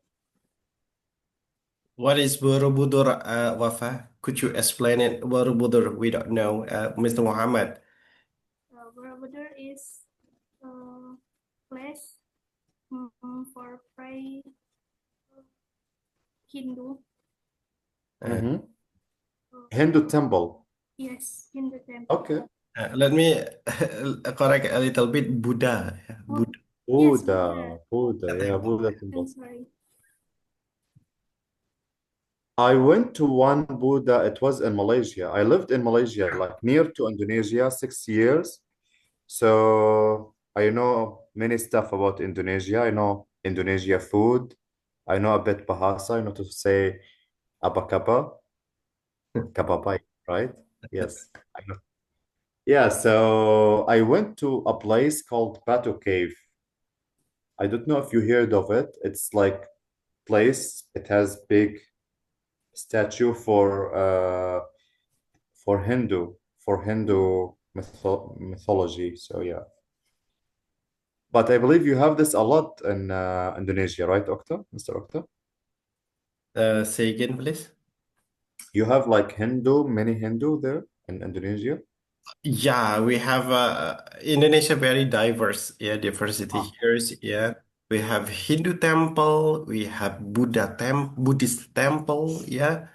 What is Borobudur, Wafa? Could you explain it? Borobudur, we don't know. Mr. Muhammad. Borobudur is a place for pray Hindu. Uh, Mm-hmm. Uh, Hindu temple. yes, Hindu temple. Okay. let me correct a little bit. Buddha. Yeah, Oh, Buddha. yes, Buddha. Buddha, yeah, Buddha I'm temple. sorry. I went to one Buddha, it was in Malaysia. I lived in Malaysia, like near to Indonesia, 6 years. So I know many stuff about Indonesia. I know Indonesia food. I know a bit Bahasa. I know to say abakaba, kababai, right? Yes, I know. Yeah, so I went to a place called Batu Cave. I don't know if you heard of it. It's like place. It has big statue for Hindu mythology. So yeah. But I believe you have this a lot in Indonesia, right, Okta, Mr. Okta? Say again, please. You have like many Hindu there in Indonesia? Yeah, we have Indonesia very diverse. Yeah, diversity Ah. here. Yeah, we have Hindu temple, we have Buddhist temple. Yeah,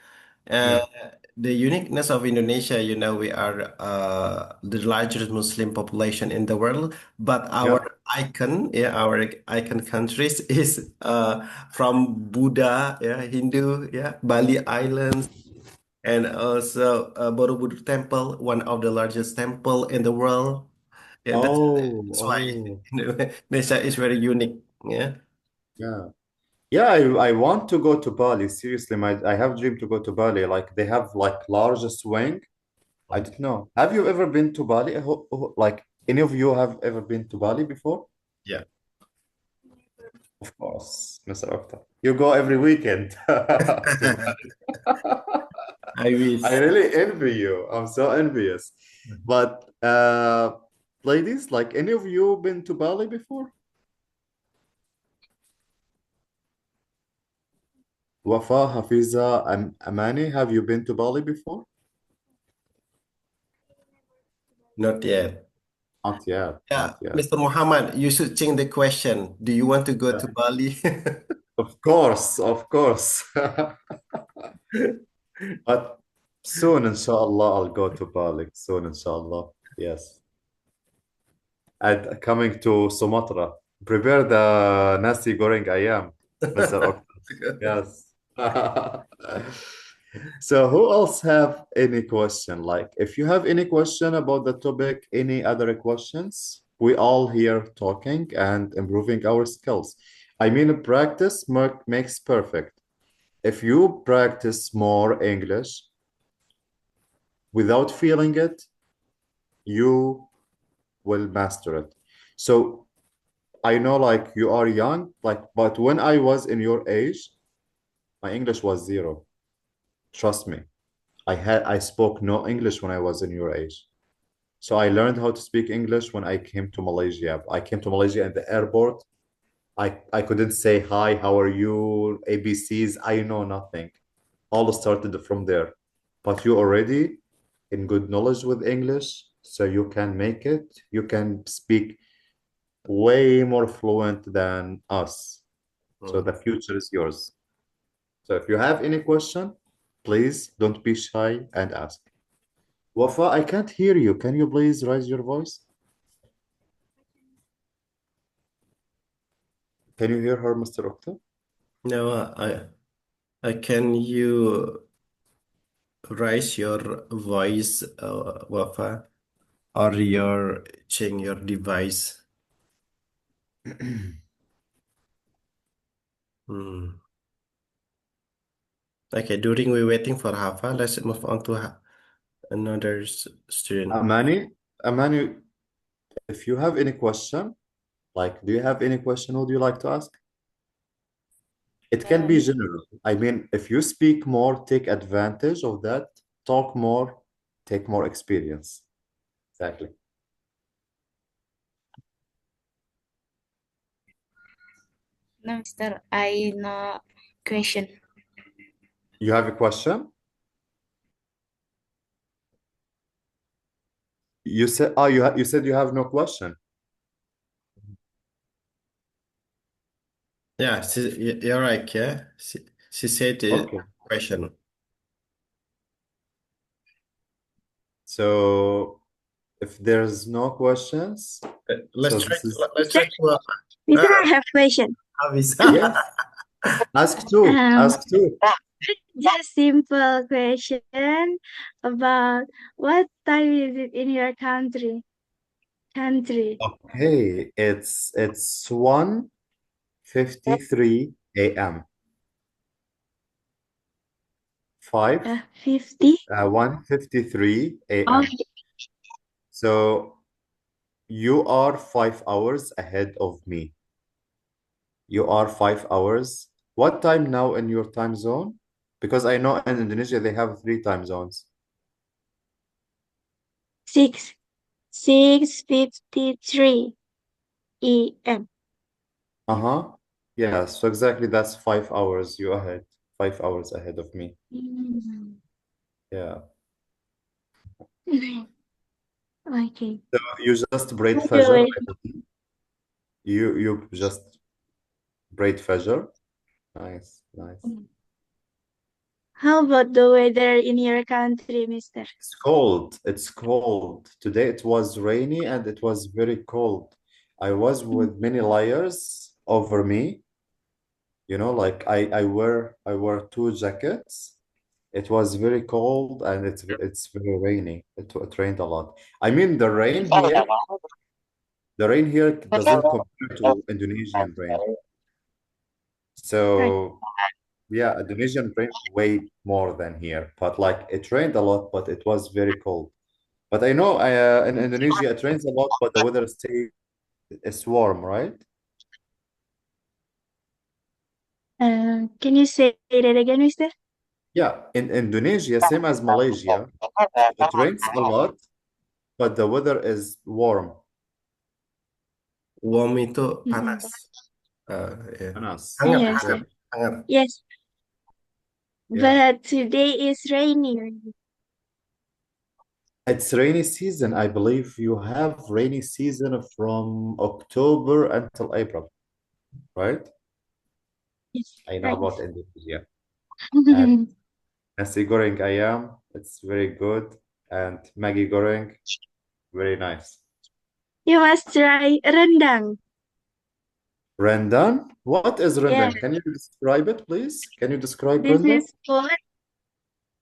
uh, Yeah. the uniqueness of Indonesia, we are the largest Muslim population in the world, but Yeah. our icon countries is from Buddha, yeah, Hindu, yeah, Bali Islands. And also Borobudur Temple, one of the largest temple in the world. Yeah, Oh, that's why oh, Indonesia is very unique. Yeah. yeah. Yeah, I want to go to Bali. Seriously, I have dream to go to Bali. Like they have like large swing. I don't know. Have you ever been to Bali? Like any of you have ever been to Bali before? Yeah. Of course, Mr. Okta. You go every weekend to Bali. I I wish. really envy you. I'm so envious. But ladies, like any of you been to Bali before? Wafa, Hafiza, and Amani, have you been to Bali before? Not yet. Not yet, Yeah, not yet. Mr. Muhammad, you should change the question. Do you want to go Yeah. to Bali? Of course, of course. But soon, inshallah, I'll go to Bali. Soon, inshallah. Yes. And coming to Sumatra, prepare the nasi goreng ayam, Mr. Okta. Yes. So who else have any question? Like if you have any question about the topic, any other questions, we all here talking and improving our skills. I mean, practice makes perfect. If you practice more English without feeling it, you will master it. So I know like you are young, like, but when I was in your age, my English was zero. Trust me. I spoke no English when I was in your age. So I learned how to speak English when I came to Malaysia. I came to Malaysia at the airport. I couldn't say hi, how are you, ABCs. I know nothing. All started from there. But you already in good knowledge with English, so you can make it. You can speak way more fluent than us. So the future is yours. So if you have any question, please don't be shy and ask. Wafa, I can't hear you. Can you please raise your voice? Can you hear her, Mr. Okta? No, can you raise your voice, Wafa, or your change your device? Hmm. Okay, during we waiting for Hafa, let's move on to another student. Amani, if you have any question, like, do you have any question would you like to ask? It can be general. I mean, if you speak more, take advantage of that, talk more, take more experience. Exactly. No, Mister, I no question. You have a question? You said, oh, you said you have no question. Yeah, you're right. Yeah, she said the Okay. question. So if there's no questions, Let's so try. this is, Let's try to. Mister, I have question. Avisa. yes, ask two, Um, ask two. just simple question about what time is it in your country? Country. Okay, it's 1:53 a.m. 5 50. 1:53 Oh, a.m. So you are 5 hours ahead of me. You are 5 hours. What time now in your time zone? Because I know in Indonesia they have three time zones. 6:53 a.m. Uh-huh. Yeah, so exactly that's 5 hours you ahead. 5 hours ahead of me. Mm. Yeah. Okay. So you just braid By the Fajr, way, I believe. You just braid Fajr. Nice, nice. how about the weather in your country, Mister? It's cold. It's cold. Today it was rainy and it was very cold. I was with many layers over me. You know, like I wear two jackets. It was very cold and it's very rainy. It rained a lot. I mean, the rain here doesn't compare to Indonesian rain. Right. So yeah, Indonesian rain way more than here. But like it rained a lot, but it was very cold. But I know in Indonesia it rains a lot, but the weather stays it's warm, right? Can you say that again, Mister? Yeah, in Indonesia, same as Malaysia, it rains a lot, but the weather is warm. Warm itu Mm-mm. panas. Yeah. Panas. Hangat, Yes, Yeah. hangat, hangat. yes. Yeah. But today is rainy. It's rainy season. I believe you have rainy season from October until April, right? Yes, I know right. about Indonesia. And nasi goreng ayam, it's very good. And Maggi goreng, very nice. You must try rendang. Rendang? What is Yeah, rendang? Can you describe it, please? Can you describe this rendang? is food.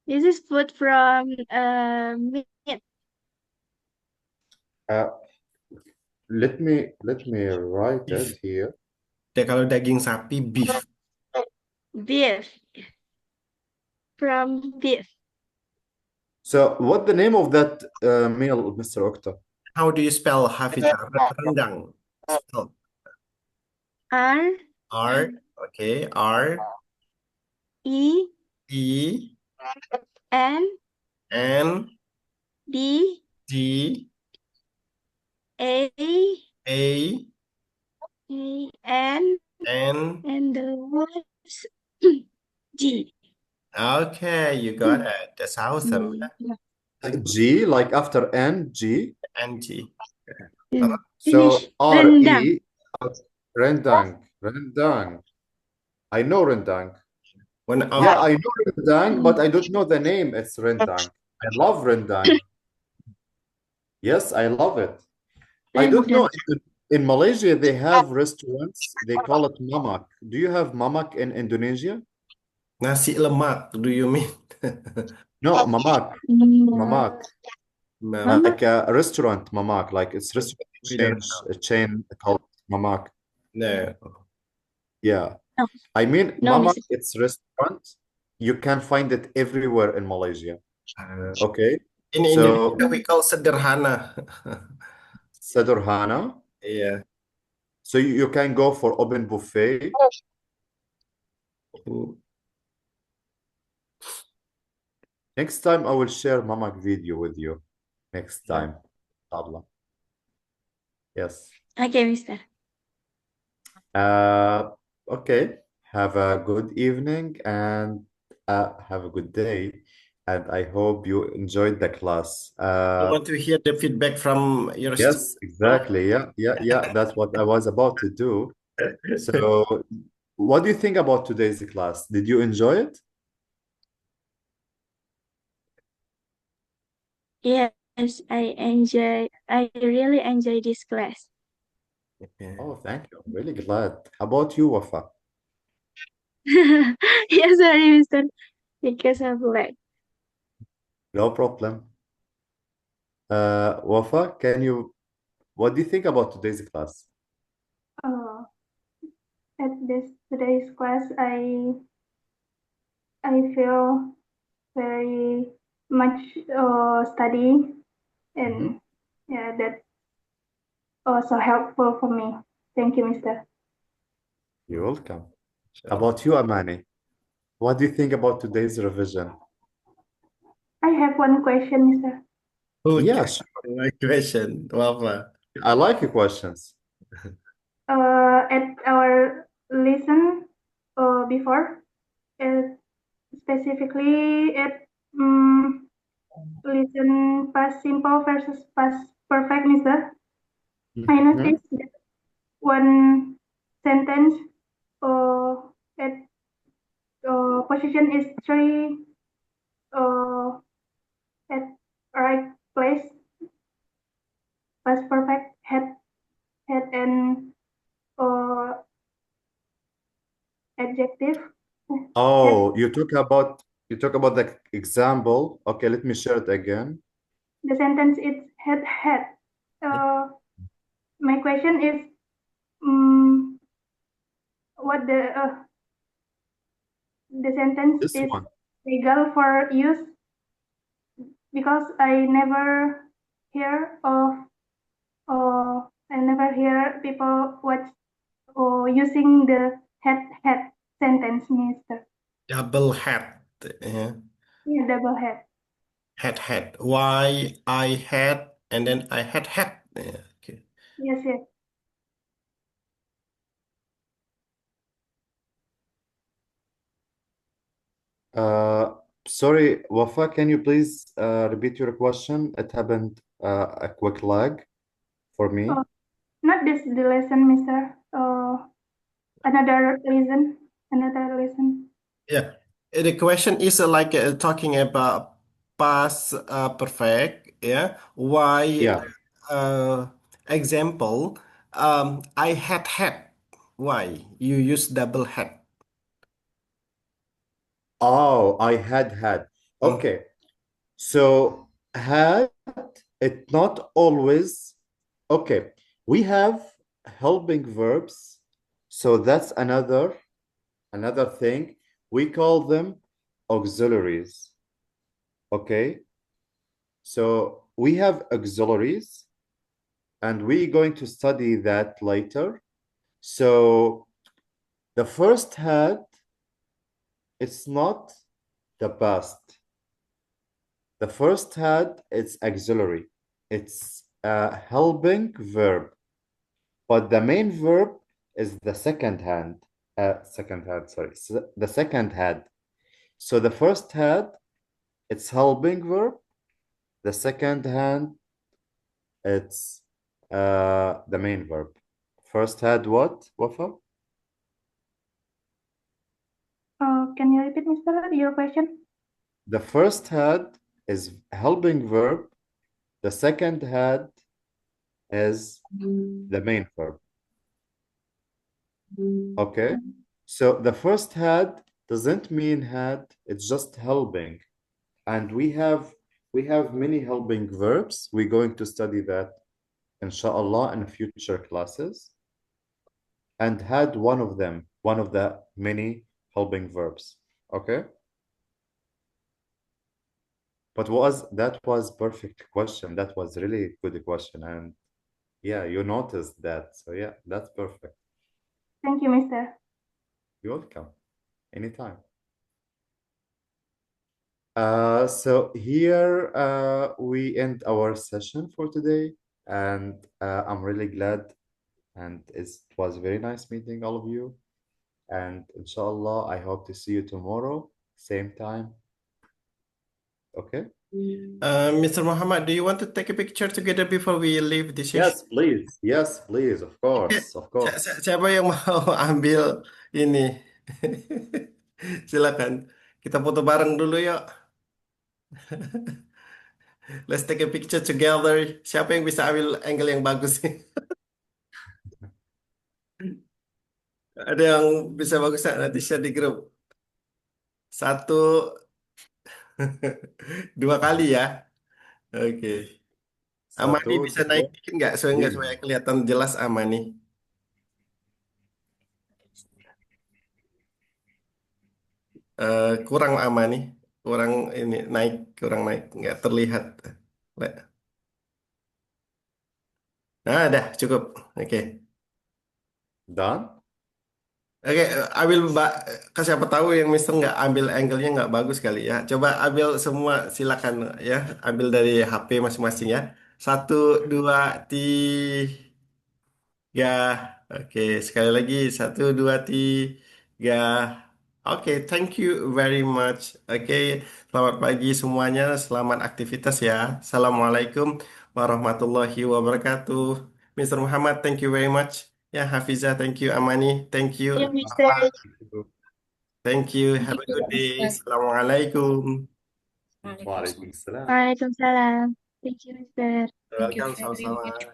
This is food from meat. Uh, let me write If it here. Kalau daging sapi, beef. Beef. From beef. So what the name of that meal, Mr. Okta? How do you spell Hafiza? Rendang. Spell R R. Okay. R E E N N D D A A N N. and the words G. Okay, you got it. That's awesome. Yeah. G, like after N, G. NG. Finish. So R Rendang. E, rendang, rendang. I know rendang. One of Yeah, I know rendang, but I don't know the name. It's rendang. I love rendang. Yes, I love it. I don't know. Rendang. In Malaysia, they have restaurants. They call it mamak. Do you have mamak in Indonesia? nasi lemak. Do you mean? No, mamak. No. Mamak. Mama, Like a restaurant, mamak. Like it's restaurant we don't change, know. a chain called mamak. No. Yeah. No, I mean, no, mamak, Mr. it's restaurant. You can find it everywhere in Malaysia. Okay. In So, Indonesia, we call sederhana. Sadurhana. Yeah. So you can go for open buffet. Next time I will share mamak video with you. Next Yeah. time. Inshallah. Yes. Okay, Mr. Okay. Have a good evening and have a good day. And I hope you enjoyed the class. I want to hear the feedback from your students. Yes, exactly. Yeah. That's what I was about to do. So, what do you think about today's class? Did you enjoy it? Yes, I really enjoy this class. Okay. Oh, thank you. I'm really glad. How about you, Wafa? Yes, sorry, Mr. Because of lag. No problem. Wafa, what do you think about today's class? At today's class, I feel very much study, and yeah, that's also helpful for me. Thank you, Mr. You're welcome. How about you, Amani? What do you think about today's revision? I have one question, Mr. Yeah, Okay. sure. My question, Wafa. I like your questions. At our lesson before, specifically at lesson past simple versus past perfect, Mr. I Mhm. noticed that one sentence at position is three at right place. Past perfect had an uh, adjective. Had Oh, you talk about the example. Okay, let me share it again. the sentence is had. Uh, my question is what the sentence This is one. legal for use because I never hear people watch or using the had sentence, Mister. Double hat. Yeah. Yeah, double had. Had. Why I had, and then I had. Yeah. Okay. Yes. Uh, Sorry, Wafa, can you please repeat your question? It happened a quick lag for me. Oh, not this the lesson, Mister. Another lesson. Another lesson. Yeah. The question is talking about past perfect. Yeah. Why? Yeah. Uh, Example. I had. Why you use double had? Oh, I had. Mm. Okay. So had it not always okay. We have helping verbs. So that's another thing. We call them auxiliaries. Okay? So we have auxiliaries, and we're going to study that later. So the first had, it's not the past. The first had, it's auxiliary. It's a helping verb. But the main verb is the the second had. So the first had, it's helping verb. The second hand, it's the main verb. First had what, Wafa? Can you repeat, Mr. your question? The first had is helping verb. The second had is the main verb. Okay? So the first had doesn't mean had, it's just helping. And we have many helping verbs. We're going to study that, inshallah, in future classes. And had one of them, one of the many helping verbs. Okay? But that was perfect question. That was really good question. And yeah, you noticed that. So yeah, that's perfect. Thank you, Mr. You're welcome. Anytime. So here we end our session for today, and I'm really glad, and it was very nice meeting all of you. And inshallah, I hope to see you tomorrow, same time. Okay? Mr. Muhammad, do you want to take a picture together before we leave this session? Yes, please. Yes, please. Of course, of course. Siapa yang mau ambil ini? Silakan. Kita foto bareng dulu yuk. Let's take a picture together. Siapa yang bisa ambil angle yang bagus? Ada yang bisa bagus nggak? Nanti share di grup. Satu, dua kali ya. Oke. Amani Satu, bisa naik dua, dikit nggak? Supaya tiga. kelihatan jelas Amani. Kurang Amani. Kurang ini naik, kurang naik. Nggak terlihat. Nah, dah cukup. Oke. Done? Oke, ambil Mbak, siapa tahu yang Mister nggak ambil angle-nya nggak bagus kali ya. Coba ambil semua, silakan ya. Ambil dari HP masing-masing ya. Satu, dua, tiga. Oke, sekali lagi. Satu, dua, tiga. Oke, thank you very much. Oke, selamat pagi semuanya. Selamat aktivitas ya. Assalamualaikum warahmatullahi wabarakatuh. Mr. Muhammad, thank you very much. Ya, Hafiza, thank you. Amani, thank you. Thank you, Mr. Thank you. Thank Have a you, good day. Ustaz. Assalamualaikum. Waalaikumsalam. Waalaikumsalam. Waalaikumsalam. Thank you, Mr. Thank you Welcome, very sama-sama. much.